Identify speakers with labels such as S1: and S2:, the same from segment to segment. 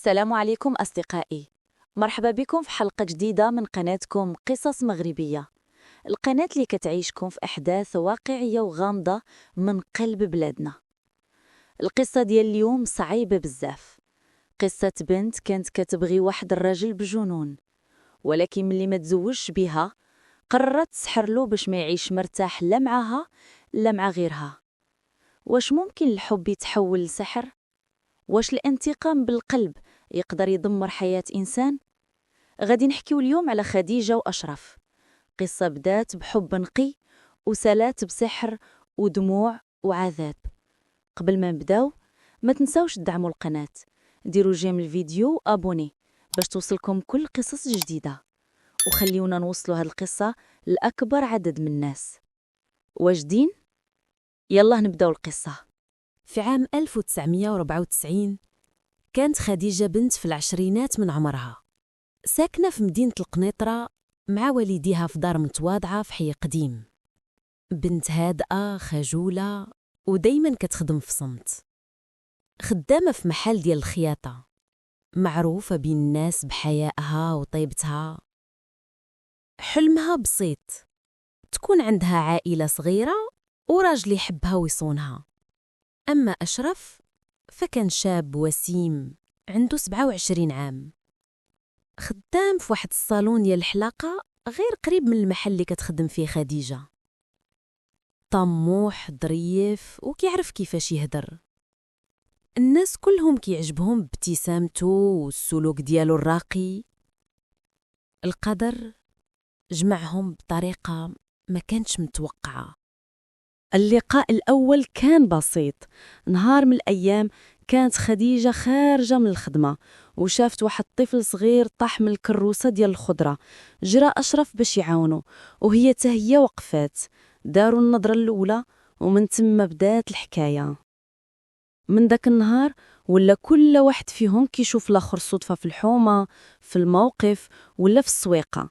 S1: السلام عليكم أصدقائي. مرحبا بكم في حلقة جديدة من قناتكم قصص مغربية، القناة اللي كتعيشكم في أحداث واقعية وغامضة من قلب بلادنا. القصة ديال اليوم صعيبة بزاف. قصة بنت كانت كتبغي واحد الرجل بجنون، ولكن ملي ما تزوجش بها قررت تسحر له باش ما يعيش مرتاح لا معها لا مع غيرها. واش ممكن الحب يتحول لسحر؟ واش الانتقام بالقلب يقدر يدمر حياة إنسان؟ غادي نحكيو اليوم على خديجة وأشرف، قصة بدات بحب نقي وسالات بسحر ودموع وعذاب. قبل ما نبداو ما تنساوش تدعموا القناة، ديروا جيم الفيديو وابوني باش توصلكم كل قصص جديدة، وخليونا نوصلوا هاد القصة لأكبر عدد من الناس. واجدين؟ يلا نبداو القصة.
S2: في عام 1994 كانت خديجة بنت في العشرينات من عمرها، ساكنة في مدينة القنيطرة مع والديها في دار متواضعة في حي قديم. بنت هادئة خجولة ودايما كتخدم في صمت، خدامة في محل ديال الخياطة، معروفة بين الناس بحيائها وطيبتها. حلمها بسيط، تكون عندها عائلة صغيرة وراجل يحبها ويصونها. أما أشرف فكان شاب وسيم عنده 27 عام، خدام في واحد الصالون ديال الحلاقة غير قريب من المحل اللي كتخدم فيه خديجة. طموح ظريف وكيعرف كيفاش يهدر. الناس كلهم كيعجبهم بابتسامته والسلوك ديالو الراقي. القدر جمعهم بطريقة ما كانتش متوقعة.
S1: اللقاء الأول كان بسيط. نهار من الأيام كانت خديجة خارجة من الخدمة وشافت واحد طفل صغير طاح من الكروسة ديال الخضرة. جرى أشرف باش يعاونو وهي تهيا وقفات. داروا النظرة الأولى ومن ثم بدات الحكاية. من داك النهار ولا كل واحد فيهم كيشوف الآخر صدفة في الحومة، في الموقف ولا في السويقة.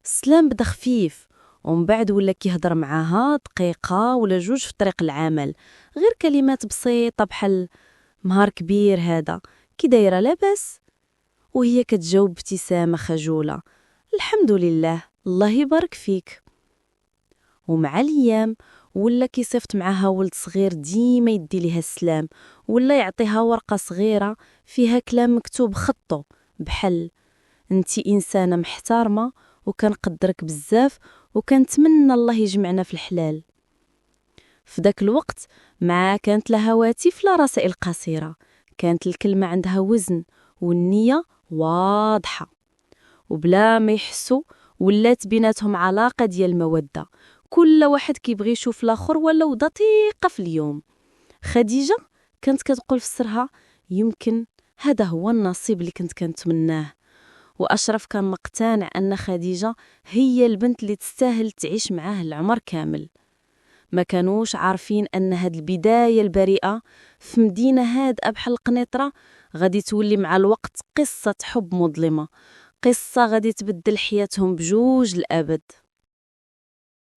S1: السلام بدا خفيف، ومن بعد ولا كيهضر معاها دقيقة ولا جوج في طريق العمل، غير كلمات بسيطة بحال نهار كبير هذا، كي دايرة لاباس؟ وهي كتجاوب بابتسامة خجولة، الحمد لله الله يبارك فيك. ومع الأيام ولا كيصيفط معاها ولد صغير ديما يدي ليها السلام، ولا يعطيها ورقة صغيرة فيها كلام مكتوب خطو بحال انتي إنسانة محترمة وكنقدرك بزاف وكنتمنى الله يجمعنا في الحلال. في ذاك الوقت مع كانت لها هواتف لا رسائل قصيرة، كانت الكلمة عندها وزن والنية واضحة، وبلا ما يحسوا ولات بيناتهم علاقة ديال المودة. كل واحد كيبغي يشوف الاخر ولو دقيقة في اليوم. خديجة كانت كتقول في سرها يمكن هذا هو النصيب اللي كنت كنتمناه. وأشرف كان مقتنع أن خديجة هي البنت اللي تستاهل تعيش معاه العمر كامل. ما كانوش عارفين أن هاد البداية البريئة في مدينة هادئة بحال القنيطرة غادي تولي مع الوقت قصة حب مظلمة، قصة غادي تبدل حياتهم بجوج الأبد.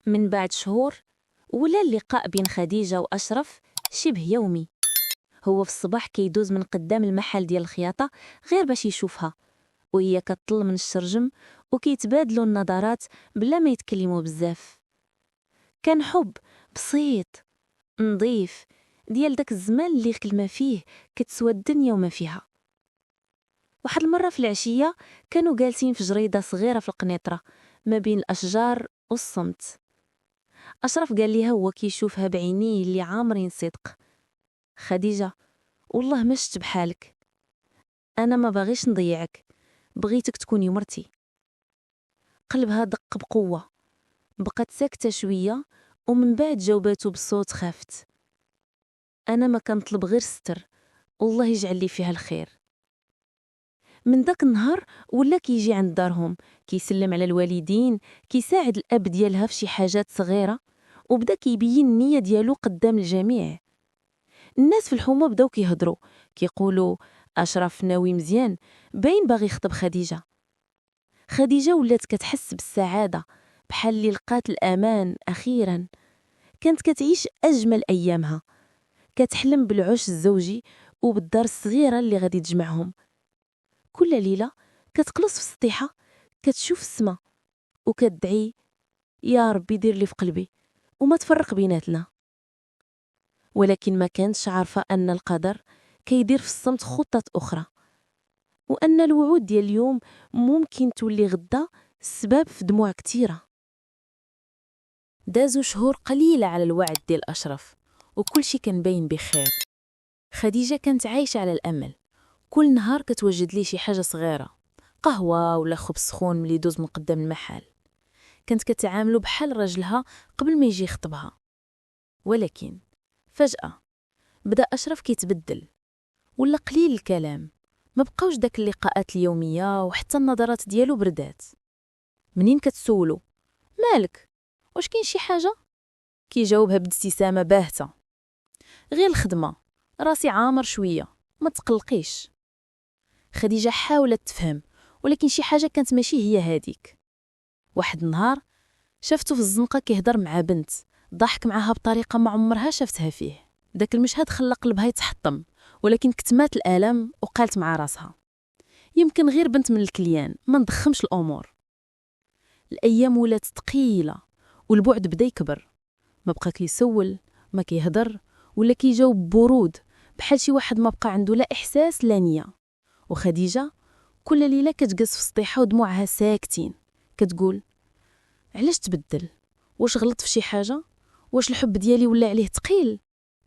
S1: من بعد شهور ولا اللقاء بين خديجة وأشرف شبه يومي. هو في الصباح كيدوز من قدام المحل ديال الخياطة غير باش يشوفها، وهي كتطل من الشرجم وكيتبادلوا النظرات بلا ما يتكلموا بزاف. كان حب بسيط نظيف ديال داك الزمان اللي كلمة فيه كتسوى الدنيا وما فيها. واحد المرة في العشية كانوا جالسين في جريدة صغيرة في القنيطرة ما بين الأشجار والصمت. أشرف قال ليها هو كيشوفها بعينيه اللي عامرين صدق، خديجة والله ما شت بحالك، أنا ما باغيش نضيعك، بغيتك تكوني مرتي. قلبها دق بقوة، بقات ساكتة شوية ومن بعد جاوباتو بصوت خافت، أنا ما كنطلب غير ستر، والله يجعل لي فيها الخير. من داك النهار ولا كيجي عند دارهم كيسلم على الوالدين، كيساعد الأب ديالها في شي حاجات صغيرة، وبدا كيبين النية ديالو قدام الجميع. الناس في الحومة بداو كيهضروا كيقولوا أشرف ناوي مزيان، باين باغي يخطب خديجة. خديجة ولات كتحس بالسعادة بحال اللي لقات الأمان أخيرا. كانت كتعيش أجمل أيامها، كتحلم بالعش الزوجي وبالدار الصغيرة اللي غادي تجمعهم. كل ليلة كتقلص في السطيحة، كتشوف السما وكتدعي يا ربي دير لي في قلبي وما تفرق بيناتنا. ولكن ما كانتش عارفة أن القدر كيدير في الصمت خطط أخرى، وأن الوعود ديال اليوم ممكن تولي غدا السبب في دموع كتيرة.
S2: دازو شهور قليلة على الوعد ديال أشرف، وكل شي كان باين بخير. خديجة كانت عايشة على الأمل، كل نهار كتوجد ليه شي حاجة صغيرة، قهوة ولا خبز سخون ملي يدوز من قدام المحل. كانت كتعاملو بحال راجلها قبل ما يجي يخطبها. ولكن فجأة بدأ أشرف كيتبدل، ولا قليل الكلام، ما بقاوش داك اللقاءات اليومية، وحتى النظرات ديالو بردات. منين كتسولو مالك واش كاين شي حاجة، كيجاوبها بابتسامة باهتة: غير الخدمة، راسي عامر شوية، ما تقلقيش. خديجة حاولت تفهم، ولكن شي حاجة كانت ماشي هي هاديك. واحد النهار شافته في الزنقة كيهضر مع بنت، ضحك معها بطريقة ما عمرها شافتها فيه. داك المشهد خلى قلبها يتحطم، ولكن كتمات الآلام وقالت مع راسها: يمكن غير بنت من الكليان، ما نضخمش الأمور. الأيام ولات ثقيلة، والبعد بدا يكبر. ما بقى كيسول، ما كيهضر، ولا كيجاوب برود، بحال شي واحد ما بقى عنده لا إحساس لا نية. وخديجة كل ليلة كتجلس في سطيحة ودموعها ساكتين، كتقول: علاش تبدل؟ واش غلط في شي حاجة؟ واش الحب ديالي ولا عليه تقيل؟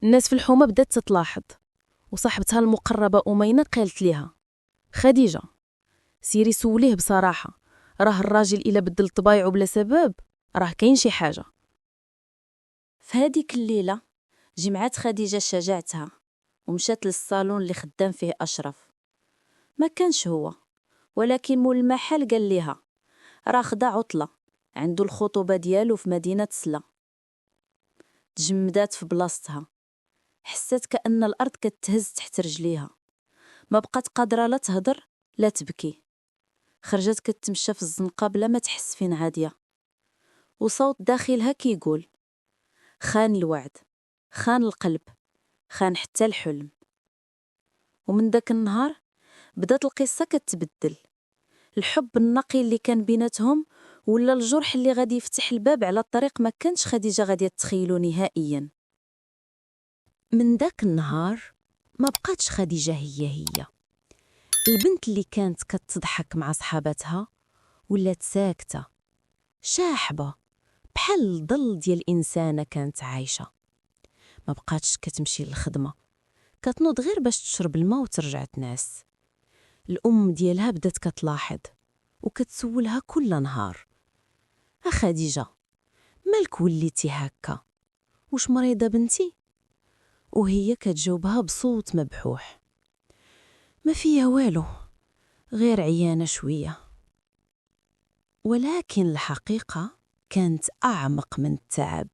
S2: الناس في الحومة بدات تتلاحظ، وصاحبتها المقربة أمينة قالت ليها: خديجة سيري سوليه بصراحة، راه الراجل إلا بدل طبايعه بلا سبب راه كاين شي حاجة.
S1: في هذيك الليلة جمعت خديجة شجاعتها ومشات للصالون اللي خدام فيه أشرف. ما كانش هو، ولكن مول المحل قال ليها راه خدا عطلة، عنده الخطوبة ديالو في مدينة سلا. تجمدات في بلاصتها، حسات كأن الأرض كتهز تحت رجليها، ما بقات قادرة لا تهضر لا تبكي. خرجت كتمشى في الزنقة بلا ما تحس فين عادية، وصوت داخلها كيقول: خان الوعد، خان القلب، خان حتى الحلم. ومن داك النهار بدات القصة كتبدل. الحب النقي اللي كان بيناتهم ولا الجرح اللي غادي يفتح الباب على الطريق ما كانش خديجة غادية تخيلو نهائيا.
S2: من داك النهار ما بقاتش خديجة هي البنت اللي كانت كتضحك مع صحاباتها، ولات ساكتة شاحبة بحال الظل ديال إنسانة كانت عايشة. ما بقاتش كتمشي للخدمة، كتنوض غير باش تشرب الماء وترجع تناس. الأم ديالها بدات كتلاحظ وكتسولها كل نهار: خديجة مالك وليتي هكا، واش مريضة بنتي؟ وهي كتجاوبها بصوت مبحوح: ما فيها والو، غير عيانة شوية. ولكن الحقيقة كانت أعمق من التعب.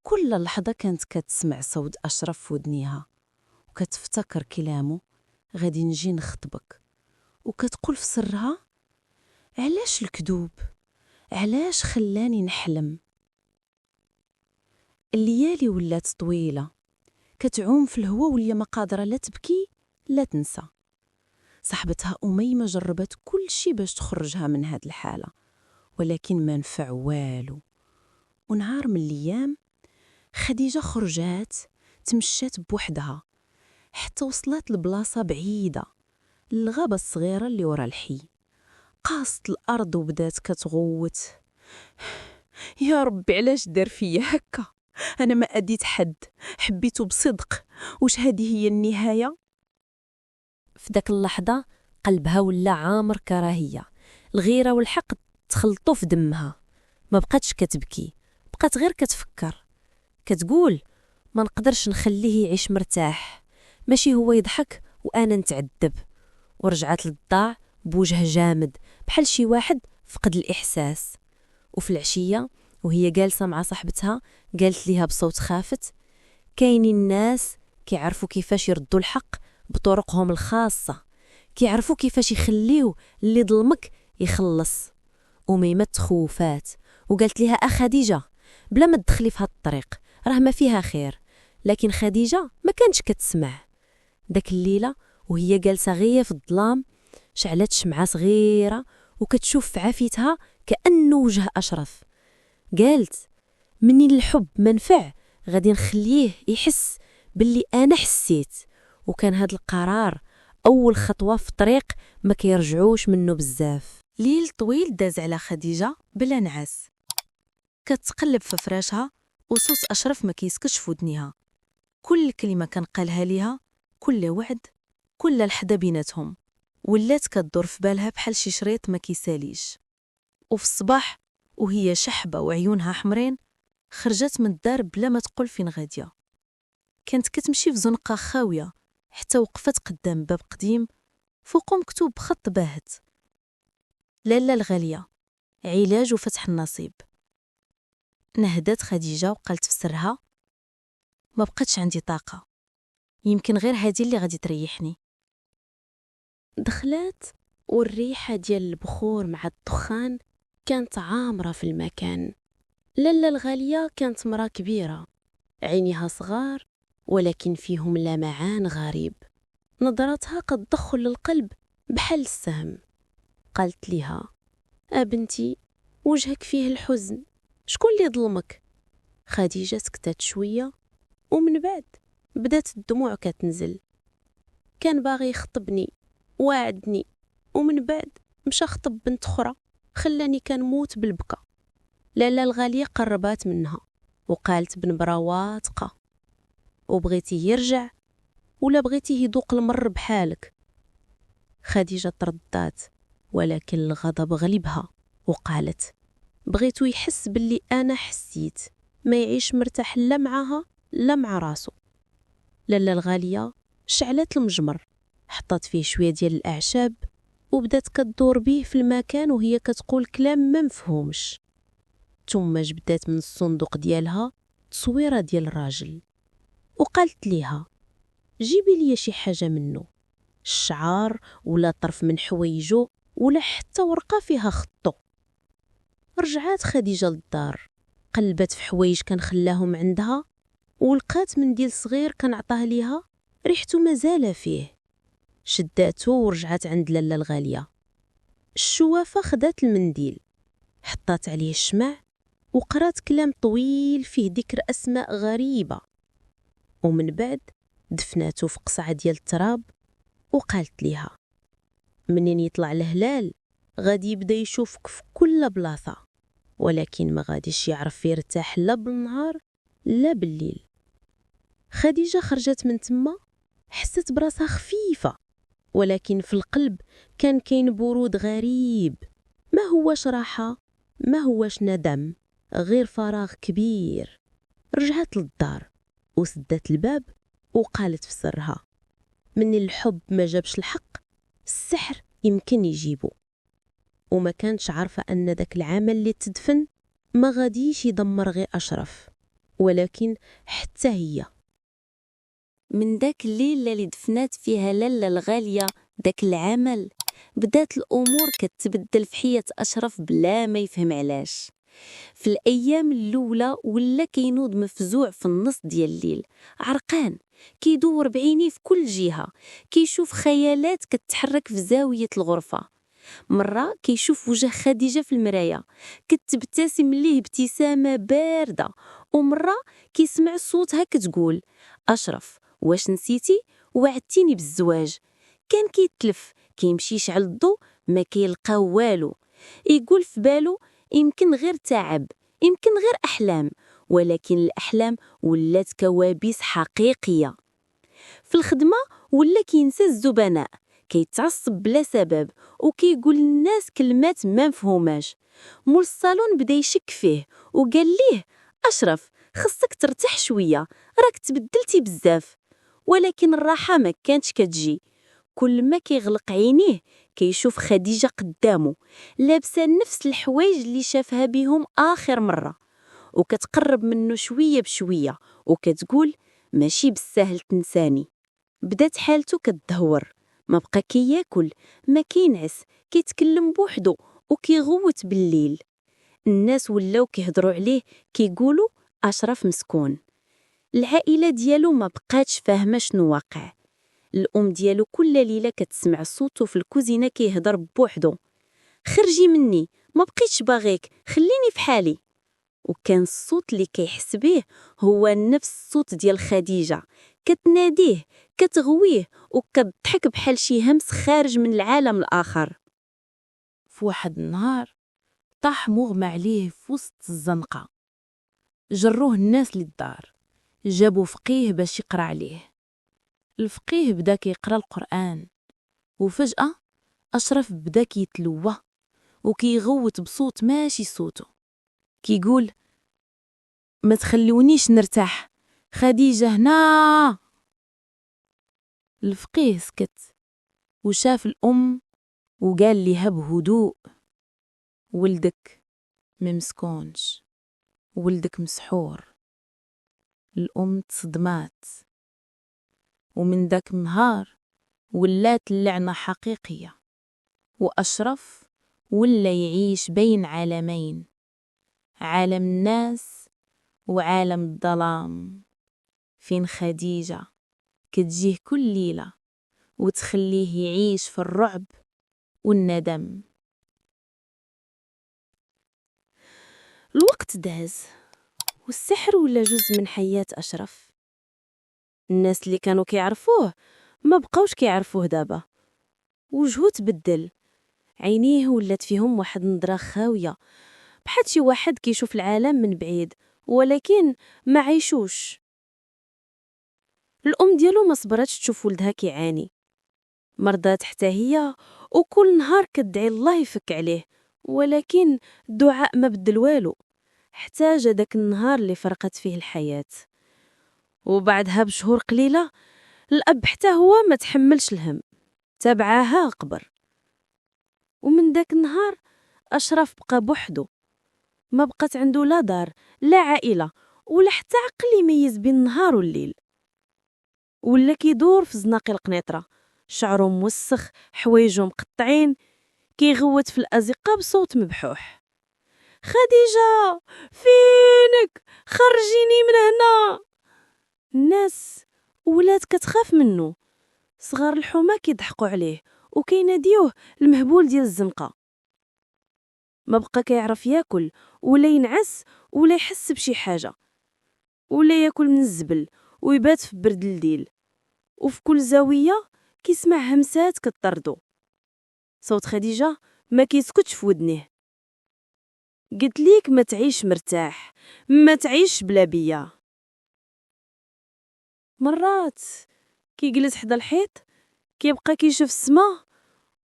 S2: كل لحظة كانت كتسمع صوت أشرف في ودنيها، وكتفتكر كلامه: غادي نجي نخطبك. وكتقول في سرها: علاش الكذوب؟ علاش خلاني نحلم؟ الليالي ولات طويلة، كتعوم في الهوا واللي ما قادرة لا تبكي لا تنسى. صاحبتها أميمة جربت كل شي باش تخرجها من هاد الحالة، ولكن ما نفع والو. ونهار من الأيام خديجة خرجات تمشات بوحدها حتى وصلت لبلاصة بعيدة، الغابة الصغيرة اللي ورا الحي. قاصت الأرض وبدات كتغوت: يا ربي علاش دار فيا هكا؟ أنا ما أديت حد، حبيته بصدق، واش هذه هي النهاية؟ في داك اللحظة قلبها ولا عامر كراهية، الغيرة والحقد تخلطوا في دمها. ما بقاتش كتبكي، بقات غير كتفكر، كتقول: ما نقدرش نخليه يعيش مرتاح، ماشي هو يضحك وأنا نتعذب. ورجعت للضاع بوجه جامد بحال شي واحد فقد الإحساس. وفي العشية وهي جالسة مع صاحبتها قالت ليها بصوت خافت: كاينين الناس كيعرفوا كيفاش يردوا الحق بطرقهم الخاصة، كيعرفوا كيفاش يخليو اللي ظلمك يخلص. أميمة تخوفات وقالت ليها: خديجة بلا ما تدخلي في هاد الطريق، راه ما فيها خير. لكن خديجة ما كانتش كتسمع. داك الليلة وهي جالسة غير في الظلام شعلت شمعة صغيرة وكتشوف في عافيتها كأنه وجه أشرف. قالت منين الحب منفع غادي نخليه يحس باللي أنا حسيت. وكان هاد القرار أول خطوة في طريق ما كيرجعوش منه بزاف.
S1: ليل طويل داز على خديجة بلا نعاس، كتقلب في فراشها وصوت أشرف ما كيسكتش في ودنيها. كل كلمة كان قالها ليها، كل وعد، كل لحظة بيناتهم ولات كدور في بالها بحال شي شريط ما كيساليش. وفي الصباح وهي شحبة وعيونها حمرين خرجت من الدار بلا ما تقول فين غادية. كانت كتمشي في زنقة خاوية حتى وقفت قدام باب قديم فوقو مكتوب بخط باهت: لالا الغالية، علاج وفتح النصيب. نهدت خديجة وقالت في سرها: ما بقتش عندي طاقة، يمكن غير هادي اللي غادي تريحني.
S2: دخلات والريحة ديال البخور مع الدخان كانت عامرة في المكان. لالا الغالية كانت مرا كبيرة، عينيها صغار ولكن فيهم لمعان غريب، نظرتها قد تدخل للقلب بحال السهم. قالت ليها: بنتي، وجهك فيه الحزن، شكون اللي ظلمك؟ خديجة سكتت شوية ومن بعد بدات الدموع كتنزل. كان باغي يخطبني وعدني، ومن بعد مشى خطب بنت اخرى خلاني كنموت بالبكا. لالا الغالية قربات منها وقالت بنبرة واثقة: وبغيتيه يرجع ولا بغيتيه يذوق المر بحالك؟ خديجة تردات ولكن الغضب غلبها وقالت: بغيتو يحس باللي أنا حسيت، ما يعيش مرتاح لا معها لا مع راسو. لالا الغالية شعلت المجمر، حطت فيه شوية ديال الأعشاب وبدات كدور بيه في المكان وهي كتقول كلام ما مفهومش. ثم جبدات من الصندوق ديالها تصويرة ديال الراجل وقالت ليها: جيبي لي شي حاجة منه، الشعار ولا طرف من حوايجو ولا حتى ورقة فيها خطو. رجعات خديجة للدار، قلبت في حوايج كان خلاهم عندها ولقات منديل صغير كان عطاه ليها ريحته مازال فيه. شداتو ورجعت عند لالا الغالية. الشوافة خدات المنديل، حطات عليه الشمع وقرات كلام طويل فيه ذكر أسماء غريبة، ومن بعد دفناتو في قصعة ديال التراب وقالت ليها: منين يطلع الهلال غادي يبدا يشوفك في كل بلاصة، ولكن ما غاديش يعرف يرتاح لا بالنهار لا بالليل. خديجة خرجت من تما حست براسها خفيفة، ولكن في القلب كان كاين برود غريب، ما هوش راحة ما هوش ندم، غير فراغ كبير. رجعت للدار وسدت الباب وقالت في سرها: من الحب ما جابش الحق، السحر يمكن يجيبه. وما كانتش عارفة أن ذاك العمل اللي تدفن ما غاديش يدمر غير أشرف، ولكن حتى هي.
S1: من داك الليلة اللي دفنات فيها لالا الغالية داك العمل بدات الأمور كتبدل في حياة أشرف بلا ما يفهم علاش. في الأيام الأولى ولا كينوض مفزوع في النص ديال الليل، عرقان كيدور بعينيه في كل جهة، كيشوف خيالات كتحرك في زاوية الغرفة. مرة كيشوف وجه خديجة في المراية كتبتسم ليه ابتسامة باردة، ومرة كيسمع صوتها كتقول: أشرف، واش نسيتي وعدتيني بالزواج؟ كان كيتلف كيمشي يشعل الضو ما كيلقى والو، يقول في بالو يمكن غير تعب، يمكن غير أحلام، ولكن الأحلام ولات كوابيس حقيقية. في الخدمة ولا كينسى الزبناء، كيتعصب بلا سبب وكيقول للناس كلمات ما مفهوماش. مول الصالون بدا يشك فيه وقال ليه: أشرف، خصك ترتاح شوية، راك تبدلتي بزاف. ولكن الراحة ما كانتش كتجي. كل ما كيغلق عينيه كيشوف خديجة قدامه لابسة نفس الحوايج اللي شافها بهم آخر مرة، وكتقرب منه شوية بشوية وكتقول: ماشي بالسهل تنساني. بدات حالته كتدهور، ما بقى كياكل، ما كينعس، كيتكلم بوحدو وكيغوت بالليل. الناس ولاو كيهضروا عليه كيقولوا: أشرف مسكون. العائلة ديالو ما بقاتش فاهمة شنو واقع. الأم ديالو كل ليلة كتسمع صوتو في الكوزينة كيهضر بوحدو: خرجي مني، ما بقيتش باغيك، خليني في حالي. وكان الصوت اللي كيحس بيه هو نفس الصوت ديال خديجة، كتناديه، كتغويه، وكتضحك بحال شي همس خارج من العالم الآخر.
S2: في واحد النهار طاح مغمى عليه في وسط الزنقة. جروه الناس للدار، جابوا فقيه باش يقرا عليه. الفقيه بدا كيقرا القرآن، وفجأة أشرف بدا كيتلوه وكيغوت بصوت ماشي صوته، كيقول: ما تخلونيش نرتاح، خديجة هنا. الفقيه سكت وشاف الأم وقال ليها بهدوء: ولدك ممسكونش، ولدك مسحور. الأم تصدمات، ومن داك النهار ولات اللعنة حقيقية، وأشرف ولا يعيش بين عالمين: عالم الناس وعالم الظلام، فين خديجة كتجيه كل ليلة وتخليه يعيش في الرعب والندم. الوقت داز والسحر ولا جزء من حياة أشرف. الناس اللي كانوا كيعرفوه ما بقاوش كيعرفوه دابا، وجهه تبدل، عينيه ولات فيهم واحد النظرة خاوية، بحال شي واحد كيشوف العالم من بعيد ولكن ما عايشوش. الأم ديالو ما صبرتش تشوف ولدها كيعاني، مرضات حتى هي، وكل نهار كتدعي الله يفك عليه، ولكن الدعاء ما بدل والو، حتى جا داك النهار اللي فرقت فيه الحياة. وبعدها بشهور قليلة الأب حتى هو ما تحملش الهم، تابعاها قبر. ومن داك النهار أشرف بقى بوحدو، ما بقات عنده لا دار لا عائلة ولا حتى عقل يميز بين النهار والليل. ولا كيدور في زناقي القنيطرة، شعره موسخ، حوايجو مقطعين، كيغوت في الأزقة بصوت مبحوح: خديجة فينك، خرجيني من هنا. الناس ولات كتخاف منه، صغار الحومة كيضحكوا عليه وكيناديوه المهبول ديال الزنقة. ما بقى كيعرف ياكل ولا ينعس ولا يحس بشي حاجة، ولا ياكل من الزبل ويبات في برد الليل. وفي كل زاوية كيسمع همسات كتطردو، صوت خديجة ما كيسكتش في ودنه: قلت ليك ما تعيش مرتاح، ما تعيش بلا بيا. مرات كيجلس حدا الحيط، كيبقى كيشوف السما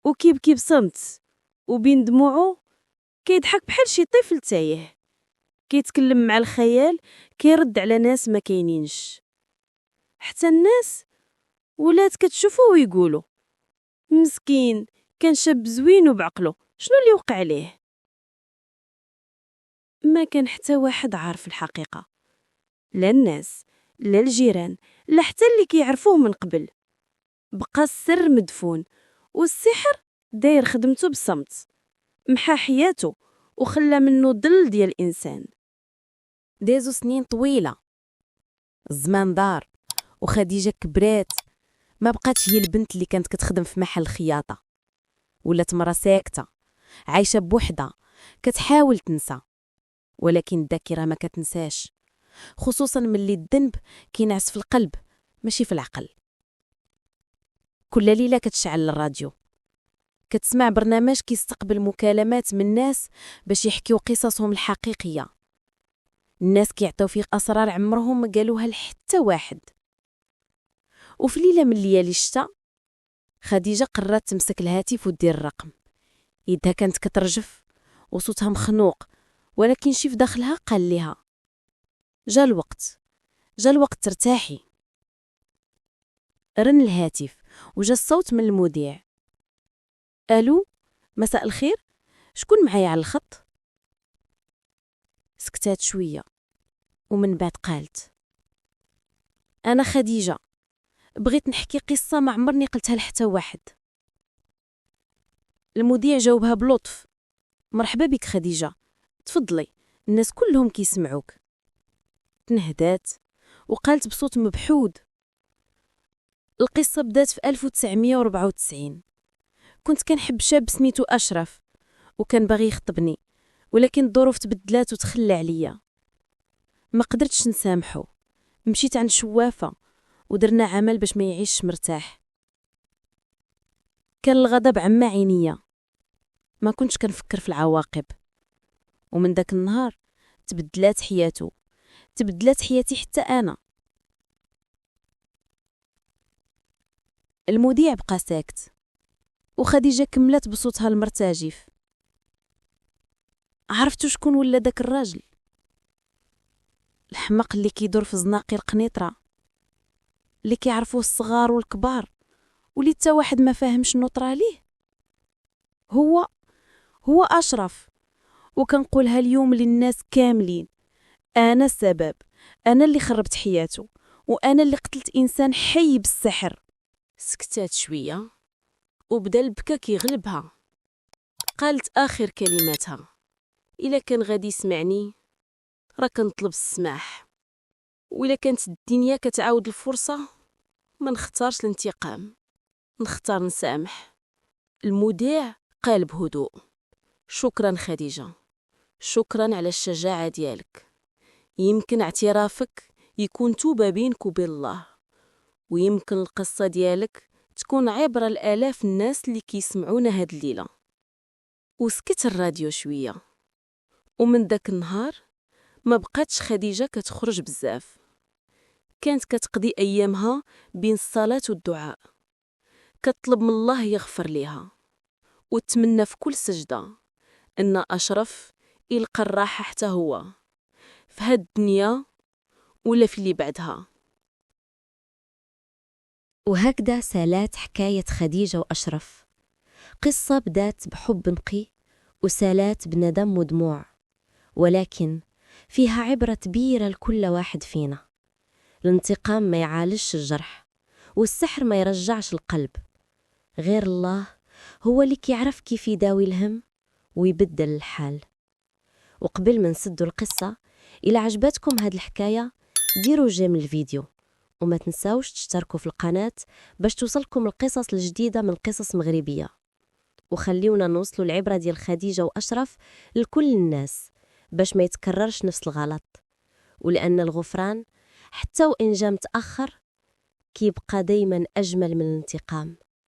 S2: وكيبكي بصمت، وبين دموعو كيضحك بحال شي طفل تايه، كيتكلم مع الخيال، كيرد على ناس ما كاينينش. حتى الناس ولات كتشوفوه ويقولوا: مسكين، كان شاب زوين وبعقله، شنو اللي وقع عليه؟ ما كان حتى واحد عارف الحقيقة، لا الناس لا الجيران لا حتى اللي كيعرفوه من قبل. بقى السر مدفون، والسحر داير خدمته بصمت، محا حياته وخلى منه ظل ديال الإنسان. دازو سنين طويلة، الزمان دار وخديجة كبرات، ما بقاتش هي البنت اللي كانت كتخدم في محل خياطة، ولات مرة ساكتة عايشة بوحدها كتحاول تنسى، ولكن الذاكرة ما كتنساش، خصوصا ملي الذنب كينعس في القلب ماشي في العقل. كل ليلة كتشعل الراديو، كتسمع برنامج كيستقبل مكالمات من ناس باش يحكيو قصصهم الحقيقية. الناس كيعطيو فيه أسرار عمرهم ما قالوها لحتى واحد. وفي ليلة من ليالي الشتا، خديجة قررت تمسك الهاتف ودير الرقم. يدها كانت كترجف وصوتها مخنوق، ولكن شي في داخلها قال لها: جا الوقت ترتاحي. رن الهاتف وجا الصوت من المذيع: الو، مساء الخير، شكون معايا على الخط؟ سكتات شوية ومن بعد قالت: انا خديجة، بغيت نحكي قصة ما عمرني قلتها لحتى واحد. المذيع جاوبها بلطف: مرحبا بك خديجة، تفضلي، الناس كلهم كيسمعوك. تنهدات وقالت بصوت مبحود:
S1: القصة بدات في 1994. كنت كنحب شاب سميتو أشرف وكان باغي يخطبني، ولكن الظروف تبدلات وتخلى عليا. ما قدرتش نسامحو، مشيت عند شوافة ودرنا عمل باش ما يعيش مرتاح. كان الغضب عما عينيا، ما كنتش كنفكر في العواقب. ومن داك النهار تبدلات حياتو، تبدلات حياتي حتى أنا. المذيع بقى ساكت وخديجة كملت بصوتها المرتجف. عرفتو شكون ولا داك الراجل؟ الحمق اللي كيدور في زناقي القنيطرة، اللي كيعرفوه الصغار والكبار، واللي تا واحد ما فاهم شنو طرا ليه. هو أشرف. وكنقولها اليوم للناس كاملين، أنا السبب، أنا اللي خربت حياته، وأنا اللي قتلت إنسان حي بالسحر. سكتات شوية وبدا البكا كيغلبها. قالت آخر كلماتها: إلا كان غادي يسمعني راه كنطلب السماح، وإلا كانت الدنيا كتعاود الفرصة ما نختارش الانتقام، نختار نسامح. المذيع قال بهدوء: شكرا خديجة، شكرا على الشجاعة ديالك. يمكن اعترافك يكون توبة بينك وبين الله، ويمكن القصة ديالك تكون عبرة لآلاف الناس اللي كيسمعونا هاد الليلة. وسكت الراديو شوية. ومن داك النهار ما بقاتش خديجة كتخرج بزاف. كانت كتقضي أيامها بين الصلاة والدعاء، كتطلب من الله يغفر ليها، وتمنى في كل سجدة أن أشرف يلقى الراحة حتى هو، في هاد الدنيا ولا في اللي بعدها.
S2: وهكذا سالات حكاية خديجة وأشرف، قصة بدات بحب نقي وسالات بندم ودموع، ولكن فيها عبرة كبيرة لكل واحد فينا. الانتقام ما يعالجش الجرح، والسحر ما يرجعش القلب. غير الله هو اللي كيعرف كيف يداوي الهم ويبدل الحال. وقبل ما نسدوا القصة، إلا عجبتكم هاد الحكاية ديروا جيم الفيديو، وما تنساوش تشتركوا في القناة باش توصلكم القصص الجديدة من قصص مغربية. وخليونا نوصلوا العبرة ديال خديجة وأشرف لكل الناس باش ما يتكررش نفس الغلط، ولأن الغفران حتى وإن جا متأخر كيبقى دايما أجمل من الانتقام.